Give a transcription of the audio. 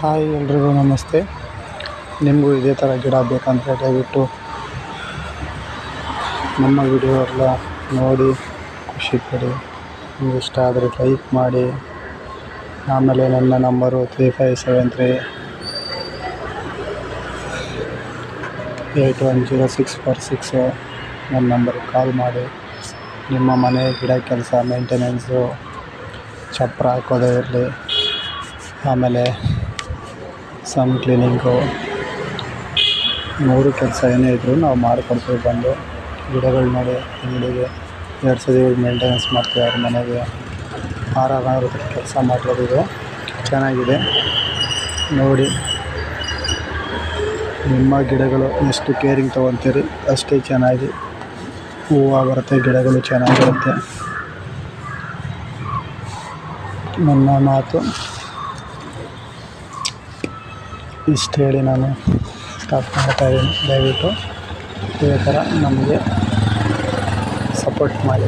Hi ಎಲ್ರಿಗೂ ನಮಸ್ತೆ. ನಿಮಗೂ ಇದೇ ಥರ ಗಿಡ ಬೇಕಂದರೆ ದಯವಿಟ್ಟು ನಮ್ಮ ವಿಡಿಯೋ ಎಲ್ಲ ನೋಡಿ ಖುಷಿ ಪಡಿ. ನಿಮ್ಗೆ ಇಷ್ಟ ಆದರೆ ಲೈಕ್ ಮಾಡಿ. ಆಮೇಲೆ ನನ್ನ ನಂಬರು 3573810646 ನನ್ನ ನಂಬರ್ಗೆ ಕಾಲ್ ಮಾಡಿ. ನಿಮ್ಮ ಮನೆ ಗಿಡ ಕೆಲಸ ಮೇಂಟೆನೆನ್ಸು, ಚಪ್ಪರ ಹಾಕೋದೇ ಇರಲಿ, ಆಮೇಲೆ ಸಮ್ ಕ್ಲೀನಿಂಗು, 3 ಕೆಲಸ ಏನೇ ಇದ್ದರೂ ನಾವು ಮಾಡಿಕೊಡ್ತೀವಿ. ಬಂದು ಗಿಡಗಳು ನೋಡಿ, ಅಂಗಡಿಗೆ 2 ಸಲ ಮೇಂಟೆನೆನ್ಸ್ ಮಾಡ್ತೀವಿ. ಅವ್ರ ಮನೆಗೆ 600 ರೂಪಾಯಿ ಕೆಲಸ ಮಾಡಿರೋದು ಚೆನ್ನಾಗಿದೆ ನೋಡಿ. ನಿಮ್ಮ ಗಿಡಗಳು ಎಷ್ಟು ಕೇರಿಂಗ್ ತೊಗೊತೀರಿ ಅಷ್ಟೇ ಚೆನ್ನಾಗಿ ಹೂವು ಬರುತ್ತೆ, ಗಿಡಗಳು ಚೆನ್ನಾಗಿರುತ್ತೆ. ನನ್ನ ಮಾತು ಇಷ್ಟು ಹೇಳಿ ನಾನು ಸ್ಟಾಪ್ ಮಾಡ್ತಾಯಿದ್ದೀನಿ. ದಯವಿಟ್ಟು ಇದೇ ಥರ ನಮಗೆ ಸಪೋರ್ಟ್ ಮಾಡಿ.